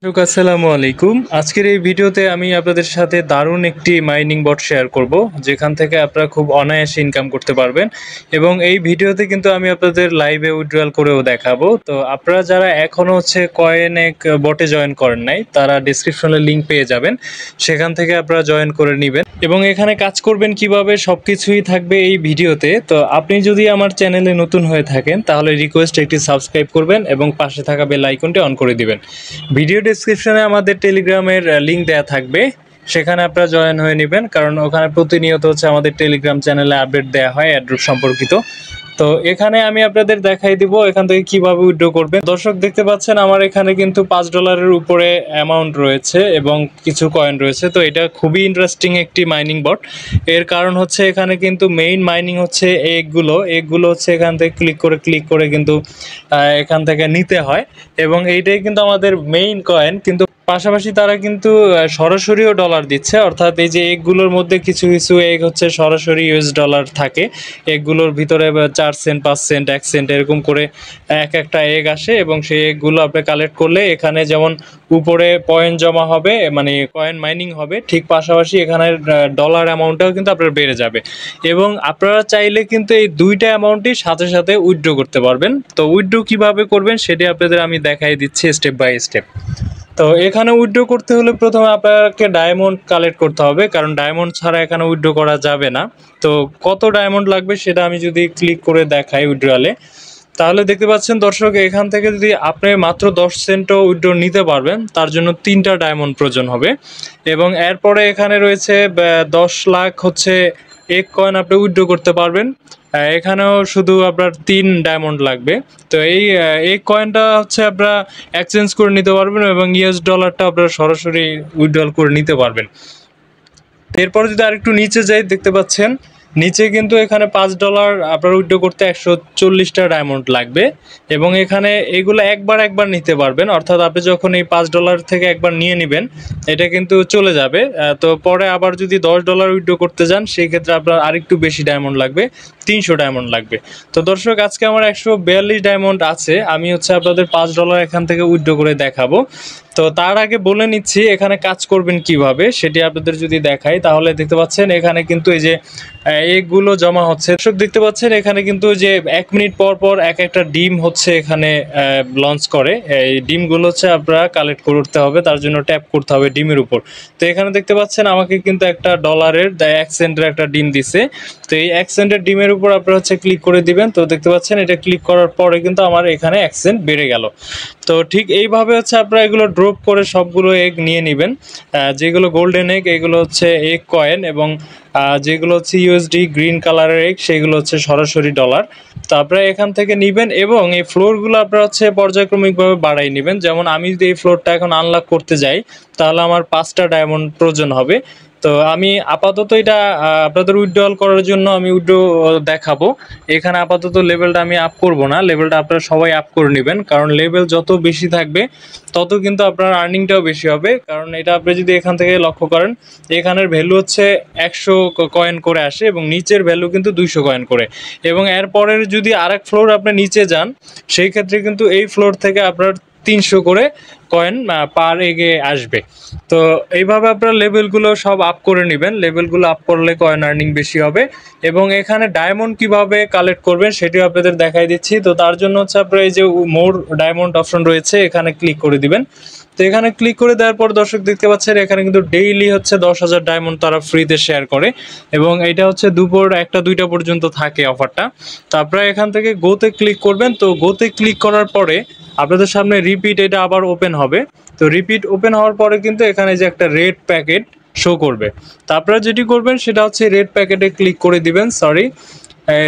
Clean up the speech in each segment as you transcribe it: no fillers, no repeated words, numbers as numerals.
আসসালামু আলাইকুম। আজকের এই ভিডিওতে আমি আপনাদের সাথে দারুণ একটি মাইনিং বট শেয়ার করব, যেখান থেকে আপনারা খুব অনায়াসে ইনকাম করতে পারবেন। এবং এই ভিডিওতে কিন্তু আমি আপনাদের লাইভে উইথড্রয়াল করেও দেখাবো। তো আপনারা যারা এখনও কয়েনেক বটে জয়েন করেন নাই, তারা ডিসক্রিপশনে লিঙ্ক পেয়ে যাবেন, সেখান থেকে আপনারা জয়েন করে নেবেন। এবং এখানে কাজ করবেন কিভাবে সব কিছুই থাকবে এই ভিডিওতে। তো আপনি যদি আমার চ্যানেলে নতুন হয়ে থাকেন, তাহলে রিকোয়েস্ট একটি সাবস্ক্রাইব করবেন এবং পাশে থাকা বেল আইকনটি অন করে দিবেন। ভিডিও ডেসক্রিপশনে আমাদের টেলিগ্রামের লিঙ্ক দেওয়া থাকবে, সেখানে আপনারা জয়েন হয়ে নেবেন, কারণ ওখানে প্রতিনিয়ত আমাদের টেলিগ্রাম চ্যানেলে আপডেট দেওয়া হয় অ্যাড্রপ সম্পর্কিত। তো এখানে আমি আপনাদের দেখাই দিব এখান থেকে কিভাবে উইথড্র করবেন। দর্শক দেখতে পাচ্ছেন আমার এখানে কিন্তু $5 উপরে অ্যামাউন্ট রয়েছে এবং কিছু কয়েন রয়েছে। তো এটা খুবই ইন্টারেস্টিং একটি মাইনিং বট। এর কারণ এখানে কিন্তু মেইন মাইনিং এগুলো এখান থেকে ক্লিক করে কিন্তু এখান থেকে নিতে হয়, এবং এইটাই কিন্তু আমাদের মেইন কয়েন। কিন্তু পাশাপাশি তারা কিন্তু সরাসরিও ডলার দিচ্ছে, অর্থাৎ এই যে এগুলোর মধ্যে কিছু কিছু এগ সরাসরি ইউএস ডলার থাকে। এগুলোর ভিতরে 4 সেন্ট, 5 সেন্ট, 1 সেন্ট এরকম করে একটা এগ আসে, এবং সেই এগগুলো আপনি কালেক্ট করলে এখানে যেমন উপরে পয়েন্ট জমা হবে, মানে কয়েন মাইনিং হবে, ঠিক পাশাপাশি এখানে ডলার অ্যামাউন্টটাও কিন্তু আপনার বেড়ে যাবে। এবং আপনারা চাইলে কিন্তু এই দুইটা অ্যামাউন্টই সাথে সাথে উইথড্র করতে পারবেন। তো উইথড্র কিভাবে করবেন সেটি আপনাদের আমি দেখাই দিচ্ছি স্টেপ বাই স্টেপ। তো এখানে উইথড্র করতে হলে প্রথমে আপনাকে ডায়মন্ড কালেক্ট করতে হবে, কারণ ডায়মন্ড ছাড়া এখানে উইথড্র করা যাবে না। তো কত ডায়মন্ড লাগবে সেটা আমি যদি ক্লিক করে দেখাই উইথড্রয়ালে, তাহলে দেখতে পাচ্ছেন দর্শক, এখান থেকে যদি আপনি মাত্র 10 সেন্টও উইথড্র নিতে পারবেন, তার জন্য 3টা ডায়মন্ড প্রয়োজন হবে। এবং এরপরে এখানে রয়েছে 10 লাখ এক কয়েন আপনি উইথড্র করতে পারবেন। এখানেও শুধু আপনার 3 ডায়মন্ড লাগবে। তো এই কয়েনটা আপনারা এক্সচেঞ্জ করে নিতে পারবেন, এবং ইউএস ডলারটা আপনারা সরাসরি উইথড্রল করে নিতে পারবেন। এরপর যদি আরেকটু নিচে যাই, দেখতে পাচ্ছেন নিচে কিন্তু এখানে $5 আপনার উইথড্র করতে 140টা ডায়মন্ড লাগবে। এবং এখানে এগুলো একবার নিতে পারবেন, অর্থাৎ আপনি যখন এই $5 থেকে একবার নিয়ে নেবেন, এটা কিন্তু চলে যাবে। তো পরে আবার যদি $10 উইথড্র করতে যান, সেই ক্ষেত্রে আপনার আরেকটু বেশি ডায়মন্ড লাগবে, 300 ডায়মন্ড লাগবে। তো দর্শক, আজকে আমার 142 ডায়মন্ড আছে, আমি আপনাদের $5 এখান থেকে উইথড্র করে দেখাবো। তো তার আগে বলে নিচ্ছি এখানে কাজ করবেন কিভাবে সেটি আপনাদের যদি দেখাই, তাহলে দেখতে পাচ্ছেন এখানে কিন্তু এই যে এগুলো জমা হচ্ছে। দর্শক দেখতে পাচ্ছেন এখানে কিন্তু যে 1 মিনিট পর পর একটা ডিম এখানে লঞ্চ করে। এই ডিমগুলো আপনারা কালেক্ট করতে হবে, তার জন্য ট্যাপ করতে হবে ডিমের উপর। তো এখানে দেখতে পাচ্ছেন আমাকে কিন্তু একটা ডলারের 1 সেন্টের একটা ডিম দিছে। তো এই 1 সেন্টের ডিমের উপর আপনারা ক্লিক করে দিবেন। তো দেখতে পাচ্ছেন এটা ক্লিক করার পরে কিন্তু আমার এখানে 1 সেন্ট বেড়ে গেল। তো ঠিক এইভাবে আপনারা এগুলো ড্রপ করে সবগুলো এগ নিয়ে নেবেন। যেগুলো গোল্ডেন এগ, এগুলো এগ কয়েন, এবং যেগুলো ইউএসডি গ্রিন কালারের এগ, সেগুলো সরাসরি ডলার। তো আপনারা এখান থেকে নেবেন, এবং এই ফ্লোরগুলো আপনারা পর্যায়ক্রমিকভাবে বাড়াই নেবেন। যেমন আমি যদি এই ফ্লোরটা এখন আনলক করতে যাই, তাহলে আমার 5টা ডায়মন্ড প্রয়োজন হবে। তো আমি আপাতত এটা আপনাদের উইথড্রল করার জন্য আমি উইথড্র দেখাবো। এখানে আপাতত লেভেলটা আমি আপ করব না, লেভেলটা আপনারা সবাই আপ করে নেবেন, কারণ লেভেল যত বেশি থাকবে তত কিন্তু আপনার আর্নিংটাও বেশি হবে। কারণ এটা আপনি যদি এখান থেকে লক্ষ্য করেন, এখানের ভ্যালু 100 কয়েন করে আসে, এবং নিচের ভ্যালু কিন্তু 200 কয়েন করে। এবং এরপরের যদি আরেক ফ্লোর আপনি নিচে যান, সেই ক্ষেত্রে কিন্তু এই ফ্লোর থেকে আপনার 300 করে কয়েন পার এগে আসবে। তো এইভাবে আপনারা লেভেলগুলো সব আপ করে নেবেন, লেভেলগুলো আপ করলে কয়েন আর্নিং বেশি হবে। এবং এখানে ডায়মন্ড কিভাবে কালেক্ট করবেন সেটিও আপনাদের দেখাই দিচ্ছি। তো তার জন্য আপনারা এই যে মোর ডায়মন্ড অপশন রয়েছে, এখানে ক্লিক করে দিবেন। তো এখানে ক্লিক করে দেওয়ার পর দর্শক দেখতে পাচ্ছেন এখানে কিন্তু ডেইলি 10,000 ডায়মন্ড তারা ফ্রিতে শেয়ার করে, এবং এটা দুপুর 1-2টা পর্যন্ত থাকে অফারটা। তো আপনারা এখান থেকে গোতে ক্লিক করবেন। তো গোতে ক্লিক করার পরে আপনাদের সামনে রিপিট এটা আবার ওপেন হবে। তো রিপিট ওপেন হওয়ার পরে কিন্তু এখানে যে একটা রেড প্যাকেট শো করবে। তো আপনারা যেটি করবেন সেটা রেড প্যাকেটে ক্লিক করে দিবেন,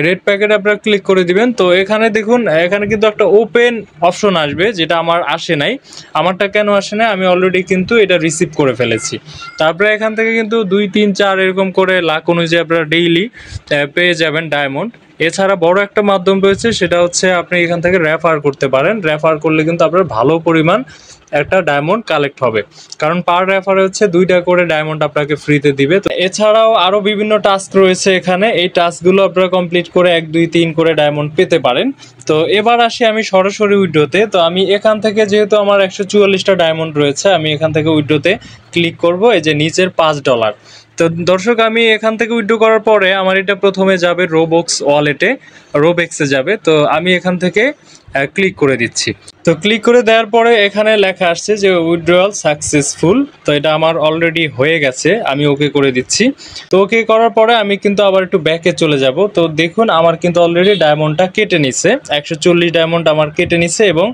রেড প্যাকেটে আপনারা ক্লিক করে দিবেন। তো এখানে দেখুন, এখানে কিন্তু একটা ওপেন অপশন আসবে, যেটা আমার আসে নাই। আমারটা কেন আসে নাই, আমি অলরেডি কিন্তু এটা রিসিভ করে ফেলেছি। তারপরে এখান থেকে কিন্তু 2, 3, 4 এরকম করে লাখ অনুযায়ী আপনারা ডেইলি পেয়ে যাবেন ডায়মন্ড। এছাড়া বড় একটা মাধ্যম রয়েছে, সেটা হচ্ছে আপনি এখান থেকে রেফার করতে পারেন। রেফার করলে কিন্তু আপনার ভালো পরিমাণ একটা ডায়মন্ড কালেক্ট হবে, কারণ পার রেফারে হচ্ছে 2টা করে ডায়মন্ড আপনাকে ফ্রিতে দিবে। তো এছাড়াও আরও বিভিন্ন টাস্ক রয়েছে এখানে, এই টাস্কগুলো আপনারা কমপ্লিট করে 1 2 3 করে ডায়মন্ড পেতে পারেন। তো এবার আসি আমি সরাসরি উইড্রোতে। তো আমি এখান থেকে যেহেতু আমার 144টা ডায়মন্ড রয়েছে, আমি এখান থেকে উইড্রোতে ক্লিক করব, এই যে নিচের $5। তো দর্শক, আমি এখান থেকে উইথড্র করার পরে আমার এটা প্রথমে যাবে রোবক্স ওয়ালেটে, রোবেক্সে যাবে। তো আমি এখান থেকে ক্লিক করে দিচ্ছি। তো ক্লিক করে দেওয়ার পরে এখানে লেখা আসছে যে উইথড্রয়াল সাকসেসফুল। তো এটা আমার অলরেডি হয়ে গেছে, আমি ওকে করে দিচ্ছি। তো ওকে করার পরে আমি কিন্তু আবার একটু ব্যাকে চলে যাব। তো দেখুন আমার কিন্তু অলরেডি ডায়মন্ডটা কেটে নিছে, 140 ডায়মন্ড আমার কেটে নিছে, এবং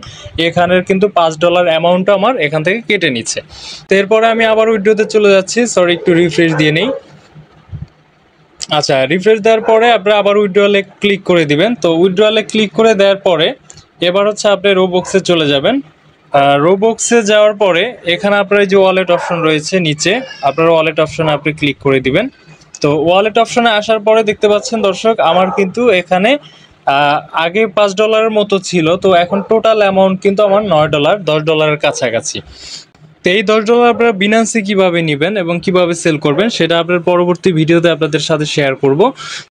এখানের কিন্তু $5 অ্যামাউন্টটা আমার এখান থেকে কেটে নিচ্ছে। তো এরপরে আমি আবার উইথড্রোতে চলে যাচ্ছি। সরি, একটু রিফ্রেশ দিয়ে নেই। আচ্ছা, রিফ্রেশ দেওয়ার পরে আপনারা আবার উইথড্রয়ালে ক্লিক করে দিবেন। তো উইথড্রয়ালে ক্লিক করে দেওয়ার পরে এবার হচ্ছে আপনি রোবক্সে চলে যাবেন। রোবক্সে যাওয়ার পরে এখানে আপনার যে ওয়ালেট অপশন রয়েছে নিচে, আপনার ওয়ালেট অপশনে আপনি ক্লিক করে দিবেন। তো ওয়ালেট অপশনে আসার পরে দেখতে পাচ্ছেন দর্শক, আমার কিন্তু এখানে আগে $5 মতো ছিল, তো এখন টোটাল অ্যামাউন্ট কিন্তু আমার $9, $10 কাছাকাছি। তো এই $10 আপনারা বিনান্সে কিভাবে নেবেন এবং কিভাবে সেল করবেন সেটা আপনার পরবর্তী ভিডিওতে আপনাদের সাথে শেয়ার করব।